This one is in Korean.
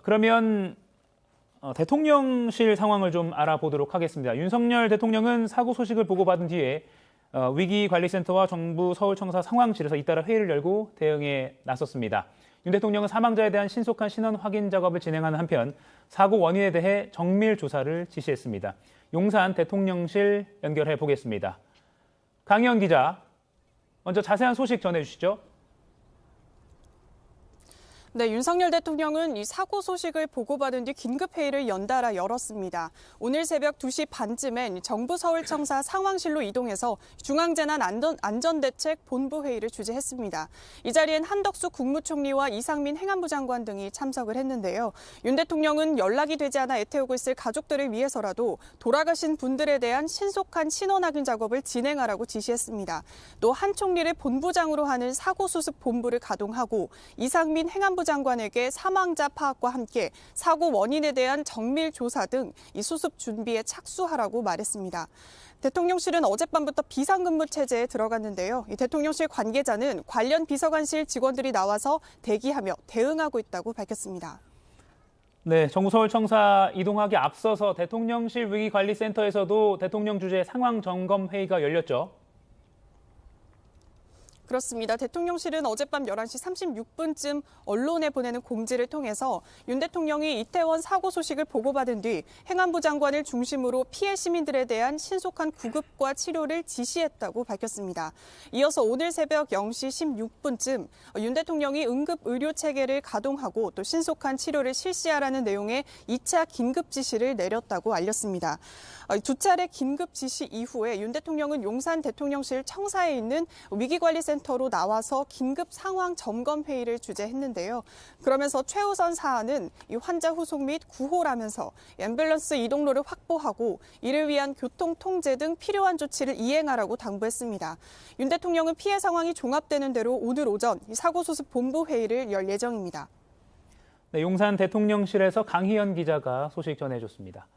그러면 대통령실 상황을 좀 알아보도록 하겠습니다. 윤석열 대통령은 사고 소식을 보고받은 뒤에 위기관리센터와 정부 서울청사 상황실에서 잇따라 회의를 열고 대응에 나섰습니다. 윤 대통령은 사망자에 대한 신속한 신원 확인 작업을 진행하는 한편 사고 원인에 대해 정밀 조사를 지시했습니다. 용산 대통령실 연결해 보겠습니다. 강희연 기자, 먼저 자세한 소식 전해주시죠. 네, 윤석열 대통령은 이 사고 소식을 보고받은 뒤 긴급회의를 연달아 열었습니다. 오늘 새벽 2시 반쯤엔 정부 서울청사 상황실로 이동해서 중앙재난안전대책본부 회의를 주재했습니다. 이 자리엔 한덕수 국무총리와 이상민 행안부 장관 등이 참석을 했는데요. 윤 대통령은 연락이 되지 않아 애태우고 있을 가족들을 위해서라도 돌아가신 분들에 대한 신속한 신원 확인 작업을 진행하라고 지시했습니다. 또 한 총리를 본부장으로 하는 사고수습본부를 가동하고 이상민 행안부 장관에게 사망자 파악과 함께 사고 원인에 대한 정밀 조사 등 이 수습 준비에 착수하라고 말했습니다. 대통령실은 어젯밤부터 비상근무 체제에 들어갔는데요. 이 대통령실 관계자는 관련 비서관실 직원들이 나와서 대기하며 대응하고 있다고 밝혔습니다. 네, 정부 서울청사 이동하기 앞서서 대통령실 위기관리센터에서도 대통령 주재 상황 점검 회의가 열렸죠. 그렇습니다. 대통령실은 어젯밤 11시 36분쯤 언론에 보내는 공지를 통해서 윤 대통령이 이태원 사고 소식을 보고받은 뒤 행안부 장관을 중심으로 피해 시민들에 대한 신속한 구급과 치료를 지시했다고 밝혔습니다. 이어서 오늘 새벽 0시 16분쯤 윤 대통령이 응급의료체계를 가동하고 또 신속한 치료를 실시하라는 내용의 2차 긴급 지시를 내렸다고 알렸습니다. 두 차례 긴급 지시 이후에 윤 대통령은 용산 대통령실 청사에 있는 위기관리센터로 나와서 긴급 상황 점검 회의를 주재했는데요. 그러면서 최우선 사안은 이 환자 후속 및 구호라면서 앰뷸런스 이동로를 확보하고 이를 위한 교통 통제 등 필요한 조치를 이행하라고 당부했습니다. 윤 대통령은 피해 상황이 종합되는 대로 오늘 오전 사고 수습 본부 회의를 열 예정입니다. 네, 용산 대통령실에서 강희연 기자가 소식 전해줬습니다.